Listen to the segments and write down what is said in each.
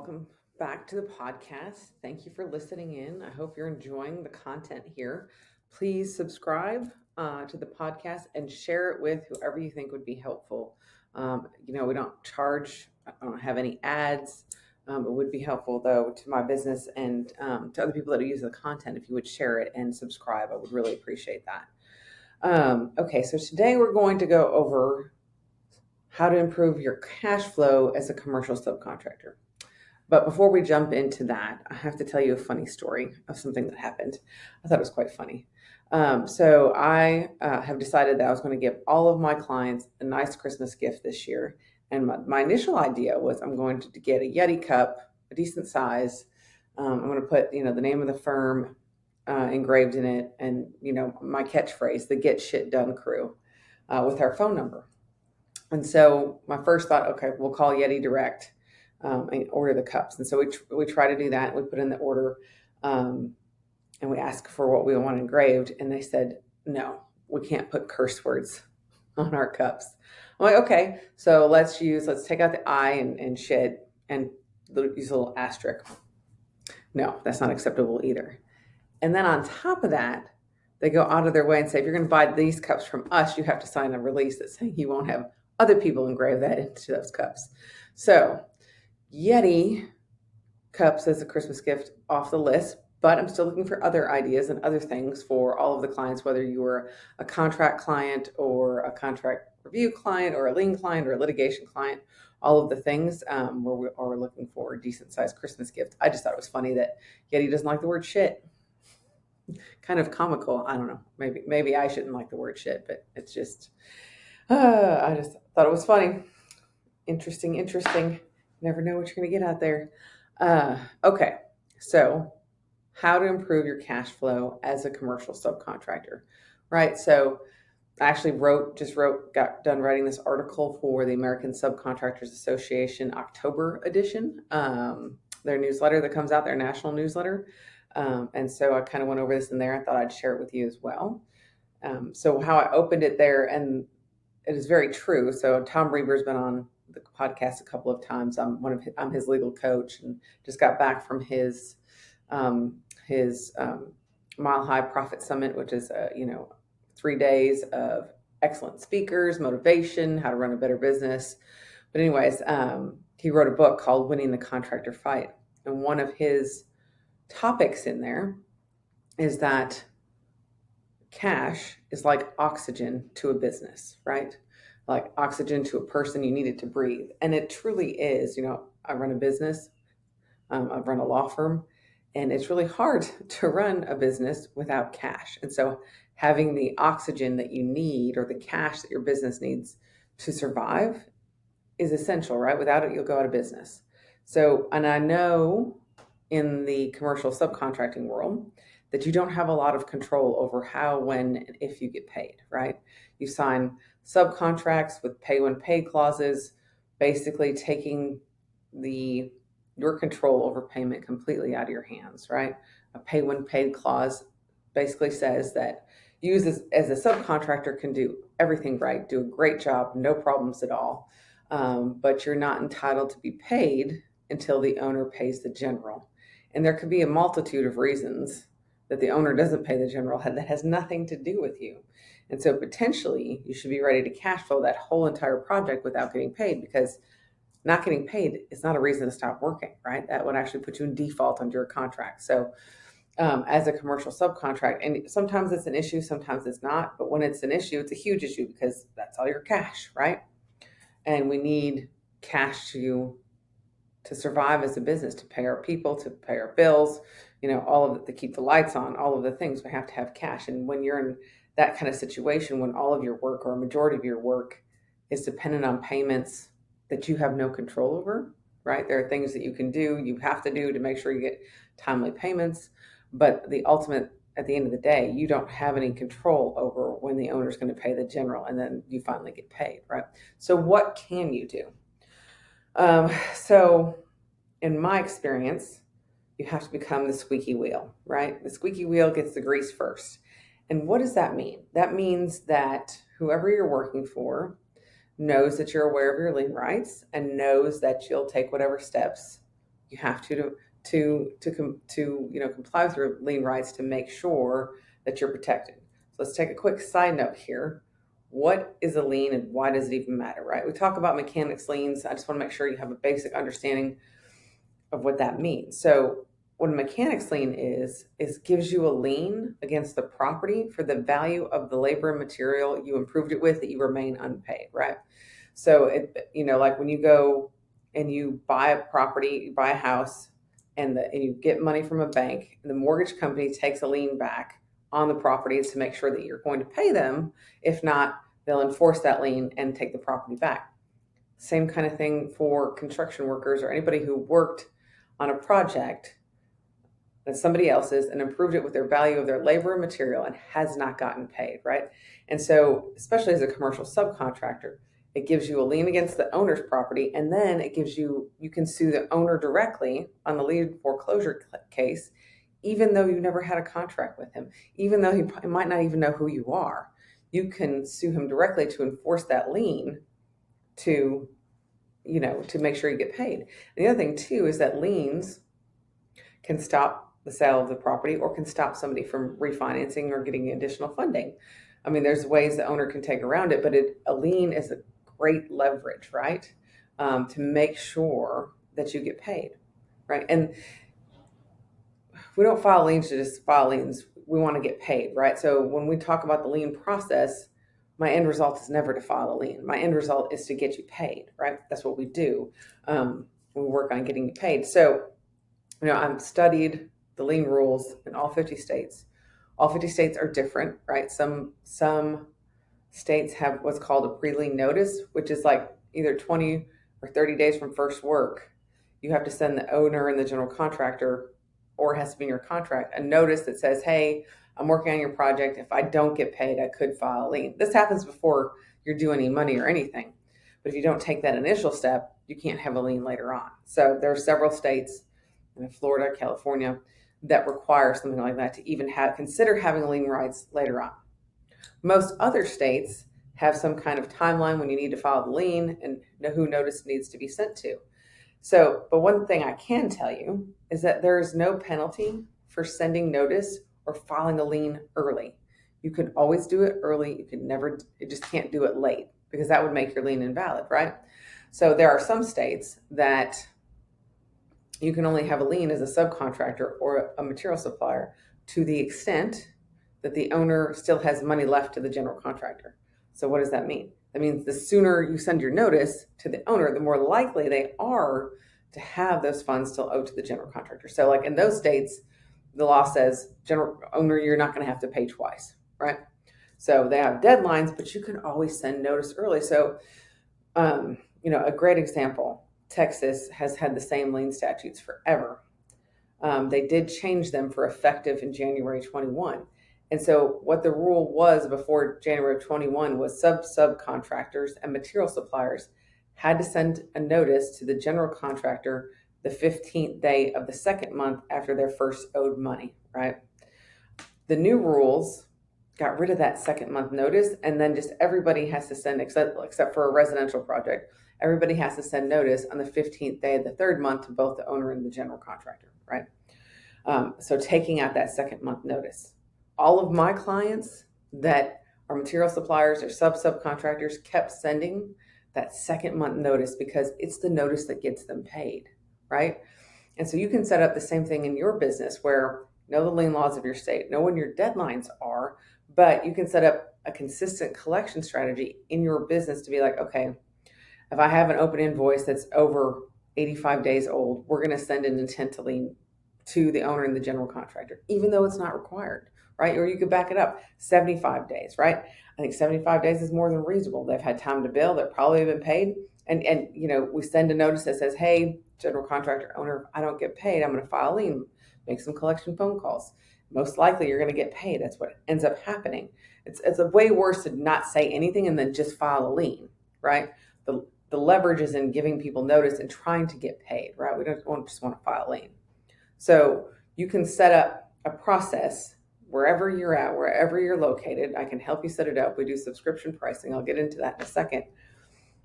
welcome back to the podcast. Thank you for listening in. I hope you're enjoying the content here. Please subscribe to the podcast and share it with whoever you think would be helpful. We don't charge, I don't have any ads. It would be helpful, though, to my business and to other people that use the content. If you would share it and subscribe, I would really appreciate that. Okay, so today we're going to go over how to improve your cash flow as a commercial subcontractor. But before we jump into that, I have to tell you a funny story of something that happened. I thought it was quite funny. So I have decided that I was going to give all of my clients a nice Christmas gift this year. And my initial idea was I'm going to get a Yeti cup, a decent size. I'm going to put, the name of the firm engraved in it, and, my catchphrase, the Get Shit Done Crew, with our phone number. And so my first thought, okay, we'll call Yeti Direct and order the cups. And so we try to do that. We put in the order and we ask for what we want engraved. And they said, no, we can't put curse words on our cups. I'm like, okay, so let's take out the I and shit and use a little asterisk. No, that's not acceptable either. And then on top of that, they go out of their way and say, if you're going to buy these cups from us, you have to sign a release that's saying you won't have other people engrave that into those cups. So Yeti cups as a Christmas gift off the list, but I'm still looking for other ideas and other things for all of the clients, whether you were a contract client or a contract review client or a lien client or a litigation client, all of the things where we are looking for a decent sized Christmas gift. I just thought it was funny that Yeti doesn't like the word shit. Kind of comical. I don't know. Maybe I shouldn't like the word shit, but it's just, I just thought it was funny. Interesting. Never know what you're going to get out there. Okay. So how to improve your cash flow as a commercial subcontractor, right? So I actually got done writing this article for the American Subcontractors Association October edition, their newsletter that comes out, their national newsletter. And so I kind of went over this in there. I thought I'd share it with you as well. So how I opened it there, and it is very true. So Tom Reber's been on the podcast a couple of times. I'm his legal coach, and just got back from his Mile High Profit Summit, which is 3 days of excellent speakers, motivation, how to run a better business. But anyways, he wrote a book called Winning the Contractor Fight, and one of his topics in there is that cash is like oxygen to a business, right? Like oxygen to a person, you need it to breathe. And it truly is. I run a business, I've run a law firm, and it's really hard to run a business without cash. And so having the oxygen that you need, or the cash that your business needs to survive, is essential, right? Without it, you'll go out of business. So, and I know in the commercial subcontracting world that you don't have a lot of control over how, when, and if you get paid, right? You sign subcontracts with pay when paid clauses, basically taking your control over payment completely out of your hands, right? A pay when paid clause basically says that you as a subcontractor can do everything right, do a great job, no problems at all, but you're not entitled to be paid until the owner pays the general. And there could be a multitude of reasons that the owner doesn't pay the general that has nothing to do with you. And so potentially you should be ready to cash flow that whole entire project without getting paid, because not getting paid is not a reason to stop working, right? That would actually put you in default under your contract. So as a commercial subcontract, and sometimes it's an issue, sometimes it's not, but when it's an issue, it's a huge issue because that's all your cash, right? And we need cash to survive as a business, to pay our people, to pay our bills, all of it, to keep the lights on, all of the things. We have to have cash. And when you're in that kind of situation, when all of your work, or a majority of your work, is dependent on payments that you have no control over, right? There are things that you can do, you have to do to make sure you get timely payments. But the ultimate, at the end of the day, you don't have any control over when the owner's going to pay the general and then you finally get paid, right? So what can you do? So in my experience, you have to become the squeaky wheel, right? The squeaky wheel gets the grease first. And what does that mean? That means that whoever you're working for knows that you're aware of your lien rights and knows that you'll take whatever steps You have to comply with your lien rights to make sure that you're protected. So let's take a quick side note here. What is a lien and why does it even matter, right? We talk about mechanics liens. I just want to make sure you have a basic understanding of what that means. So what a mechanics lien is gives you a lien against the property for the value of the labor and material you improved it with that you remain unpaid, right? So like when you go and you buy a property, you buy a house, and you get money from a bank, and the mortgage company takes a lien back on the property to make sure that you're going to pay them. If not, they'll enforce that lien and take the property back. Same kind of thing for construction workers or anybody who worked on a project that somebody else's and improved it with their value of their labor and material and has not gotten paid, right? And so, especially as a commercial subcontractor, it gives you a lien against the owner's property, and then you can sue the owner directly on the lien foreclosure case, even though you never had a contract with him, even though he might not even know who you are. You can sue him directly to enforce that lien to make sure you get paid. And the other thing too is that liens can stop the sale of the property or can stop somebody from refinancing or getting additional funding. I mean, there's ways the owner can take around it, but a lien is a great leverage, right? To make sure that you get paid, right? And we don't file liens to just file liens. We want to get paid, right? So when we talk about the lien process, my end result is never to file a lien. My end result is to get you paid, right? That's what we do. We work on getting you paid. So, I've studied the lien rules in all 50 states. All 50 states are different, right? Some states have what's called a pre-lien notice, which is like either 20 or 30 days from first work. You have to send the owner and the general contractor, or it has to be in your contract, a notice that says, hey, I'm working on your project. If I don't get paid, I could file a lien. This happens before you're due any money or anything. But if you don't take that initial step, you can't have a lien later on. So there are several states, Florida, California, that require something like that to even consider having lien rights later on. Most other states have some kind of timeline when you need to file the lien and know who notice needs to be sent to. So, but one thing I can tell you is that there is no penalty for sending notice or filing a lien early. You can always do it early. You just can't do it late because that would make your lien invalid, right? So there are some states that you can only have a lien as a subcontractor or a material supplier to the extent that the owner still has money left to the general contractor. So what does that mean? That means the sooner you send your notice to the owner, the more likely they are to have those funds still owed to the general contractor. So like in those states, the law says, general owner, you're not going to have to pay twice, right? So they have deadlines, but you can always send notice early. So, a great example, Texas has had the same lien statutes forever. They did change them for effective in January 21. And so what the rule was before January of 21 was subcontractors and material suppliers had to send a notice to the general contractor the 15th day of the second month after their first owed money, right? The new rules got rid of that second month notice, and then just everybody has to send, except for a residential project, everybody has to send notice on the 15th day of the third month to both the owner and the general contractor, right? So taking out that second month notice. All of my clients that are material suppliers or subcontractors kept sending that second month notice because it's the notice that gets them paid, right? And so you can set up the same thing in your business where know the lien laws of your state, know when your deadlines are, but you can set up a consistent collection strategy in your business to be like, okay, if I have an open invoice that's over 85 days old, we're going to send an intent to lien to the owner and the general contractor, even though it's not required, right? Or you could back it up 75 days, right? I think 75 days is more than reasonable. They've had time to bill. They're probably been paid. And we send a notice that says, hey, general contractor owner, if I don't get paid, I'm going to file a lien, make some collection phone calls. Most likely you're going to get paid. That's what ends up happening. It's a way worse to not say anything and then just file a lien, right? The leverage is in giving people notice and trying to get paid, right? We don't just want to file a lien. So you can set up a process wherever you're at, wherever you're located. I can help you set it up. We do subscription pricing. I'll get into that in a second,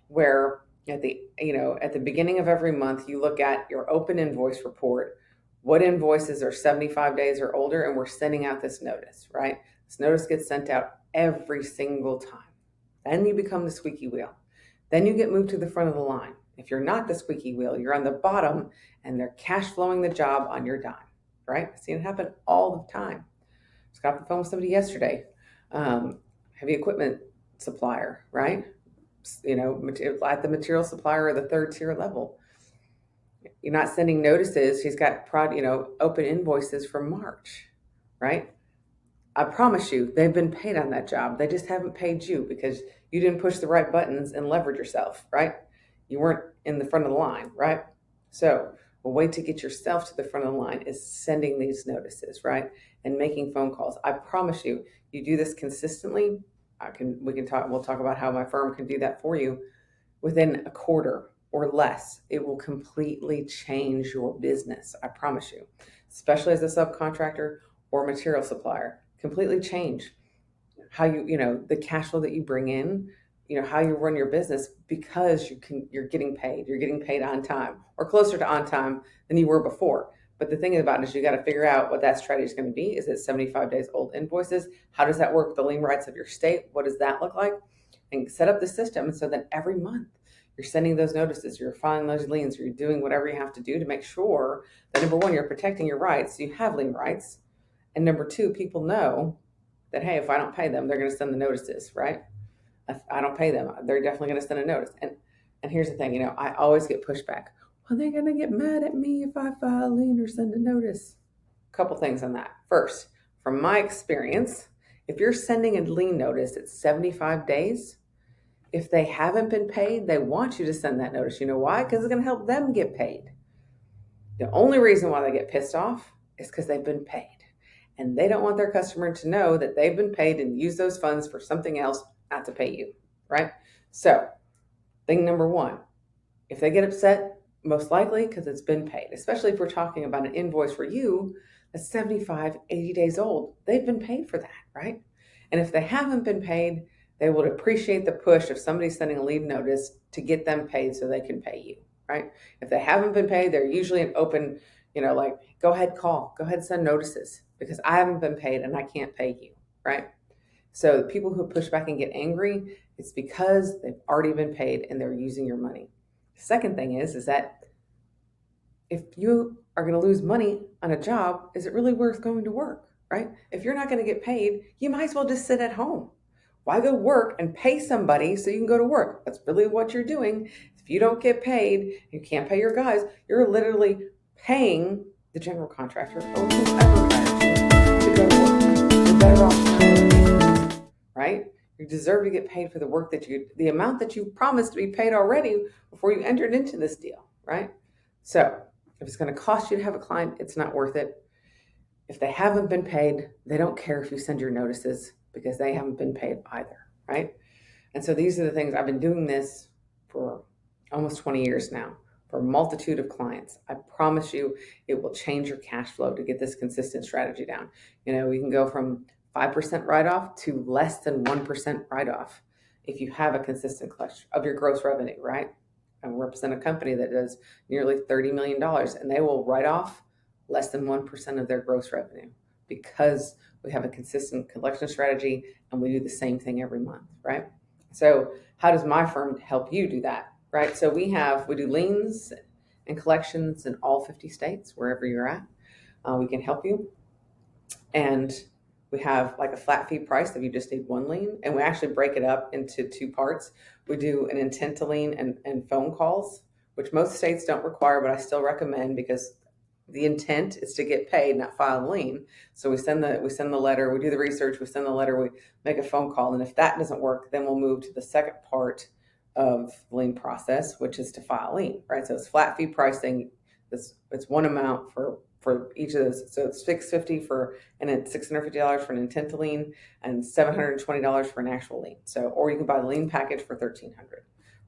where at the beginning of every month, you look at your open invoice report. What invoices are 75 days or older, and we're sending out this notice, right? This notice gets sent out every single time. Then you become the squeaky wheel. Then you get moved to the front of the line. If you're not the squeaky wheel, you're on the bottom, and they're cash flowing the job on your dime, right? I've seen it happen all the time. Just got off the phone with somebody yesterday, heavy equipment supplier, right? At the material supplier or the third tier level. You're not sending notices. He's got open invoices from March, right? I promise you, they've been paid on that job. They just haven't paid you because you didn't push the right buttons and leverage yourself, right? You weren't in the front of the line, right? So a way to get yourself to the front of the line is sending these notices, right? And making phone calls. I promise you, you do this consistently. We'll talk about how my firm can do that for you within a quarter or less. It will completely change your business. I promise you, especially as a subcontractor or material supplier, completely change how the cash flow that you bring in, how you run your business, because you're getting paid on time or closer to on time than you were before. But the thing about it is you got to figure out what that strategy is going to be. Is it 75 days old invoices? How does that work with the lien rights of your state? What does that look like? And set up the system so that every month you're sending those notices, you're filing those liens, you're doing whatever you have to do to make sure that, number one, you're protecting your rights, so you have lien rights. And number two, people know that, hey, if I don't pay them, they're going to send the notices, right? If I don't pay them, they're definitely going to send a notice. And here's the thing, I always get pushback. Well, they're going to get mad at me if I file a lien or send a notice. A couple things on that. First, from my experience, if you're sending a lien notice at 75 days, if they haven't been paid, they want you to send that notice. You know why? Because it's going to help them get paid. The only reason why they get pissed off is because they've been paid. And they don't want their customer to know that they've been paid and use those funds for something else, not to pay you, right? So, thing number one, if they get upset, most likely because it's been paid, especially if we're talking about an invoice for you that's 75, 80 days old. They've been paid for that, right? And if they haven't been paid, they would appreciate the push of somebody sending a lien notice to get them paid so they can pay you, right? If they haven't been paid, they're usually an open, like, go ahead, send notices because I haven't been paid and I can't pay you, right? So the people who push back and get angry, it's because they've already been paid and they're using your money. The second thing is that if you are going to lose money on a job, is it really worth going to work, right? If you're not going to get paid, you might as well just sit at home. Why go work and pay somebody so you can go to work? That's really what you're doing. If you don't get paid, you can't pay your guys, you're literally paying the general contractor or whoever to go to work. You're better off not getting paid, right? You deserve to get paid for the work the amount that you promised to be paid already before you entered into this deal, right? So if it's going to cost you to have a client, it's not worth it. If they haven't been paid, they don't care if you send your notices because they haven't been paid either, right? And so these are the things. I've been doing this for almost 20 years now for a multitude of clients. I promise you it will change your cash flow to get this consistent strategy down. We can go from 5% write-off to less than 1% write-off if you have a consistent collection of your gross revenue, right? I represent a company that does nearly $30 million and they will write off less than 1% of their gross revenue because we have a consistent collection strategy and we do the same thing every month, right? So how does my firm help you do that, right? So we do liens and collections in all 50 states, wherever you're at. We can help you. And we have like a flat fee price if you just need one lien. And we actually break it up into two parts. We do an intent to lien and phone calls, which most states don't require, but I still recommend because the intent is to get paid, not file a lien. So we send the letter, we do the research, we send the letter, we make a phone call. And if that doesn't work, then we'll move to the second part of the lien process, which is to file a lien, right? So it's flat fee pricing. It's one amount for each of those. So it's $650 and then $650 for an intent to lien and $720 for an actual lien. So, or you can buy the lien package for $1,300,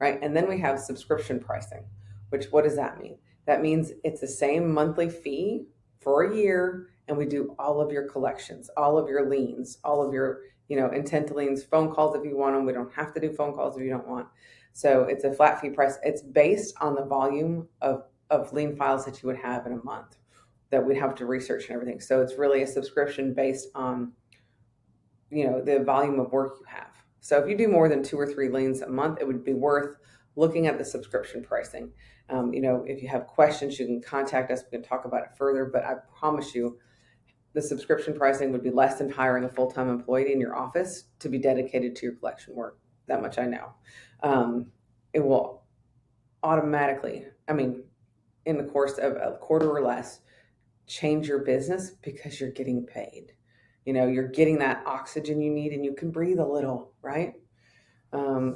right? And then we have subscription pricing, which, what does that mean? That means it's the same monthly fee for a year, and we do all of your collections, all of your liens, all of your, intent to liens, phone calls if you want them. We don't have to do phone calls if you don't want. So it's a flat fee price. It's based on the volume of lien files that you would have in a month that we'd have to research and everything. So it's really a subscription based on, the volume of work you have. So if you do more than 2 or 3 liens a month, it would be worth looking at the subscription pricing. If you have questions, you can contact us. We can talk about it further, but I promise you the subscription pricing would be less than hiring a full-time employee in your office to be dedicated to your collection work. That much I know. It will automatically, in the course of a quarter or less, change your business because you're getting paid. You're getting that oxygen you need and you can breathe a little, right?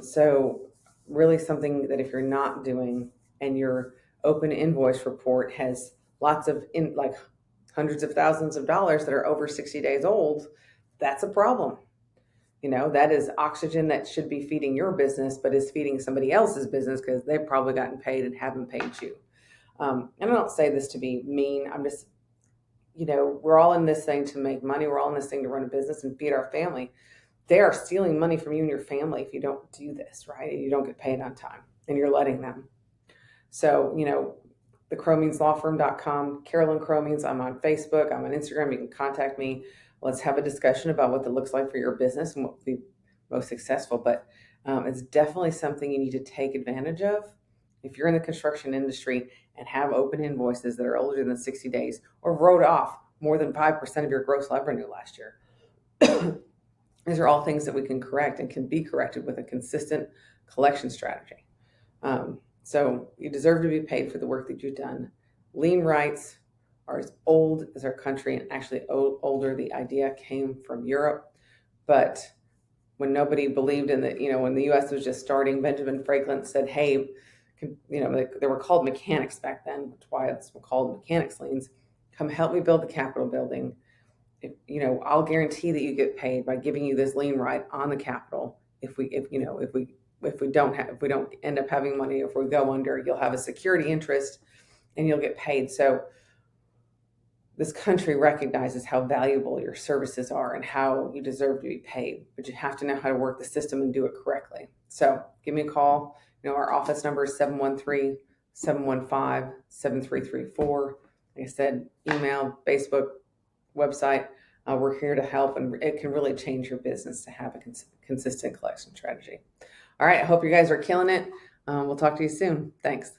So really something that if you're not doing, and your open invoice report has lots of hundreds of thousands of dollars that are over 60 days old, that's a problem. That is oxygen that should be feeding your business, but is feeding somebody else's business because they've probably gotten paid and haven't paid you. And I don't say this to be mean. I'm just, we're all in this thing to make money. We're all in this thing to run a business and feed our family. They are stealing money from you and your family if you don't do this, right? And you don't get paid on time and you're letting them. So, the crowmeanslawfirm.com, Carolyn Crowmeans. I'm on Facebook. I'm on Instagram. You can contact me. Let's have a discussion about what that looks like for your business and what will be most successful. But it's definitely something you need to take advantage of if you're in the construction industry and have open invoices that are older than 60 days or wrote off more than 5% of your gross revenue last year. These are all things that we can correct and can be corrected with a consistent collection strategy. So you deserve to be paid for the work that you've done. Lien rights are as old as our country, and actually older. The idea came from Europe, but when nobody believed in it, when the U.S. was just starting, Benjamin Franklin said, hey, they were called mechanics back then, which is why it's called mechanics liens. Come help me build the Capitol building. I'll guarantee that you get paid by giving you this lien right on the Capitol. If we don't end up having money, if we go under, you'll have a security interest and you'll get paid. So this country recognizes how valuable your services are and how you deserve to be paid, but you have to know how to work the system and do it correctly. So give me a call. Our office number is 713-715-7334. Like I said, email, Facebook, website. We're here to help, and it can really change your business to have a consistent collection strategy. All right. I hope you guys are killing it. We'll talk to you soon. Thanks.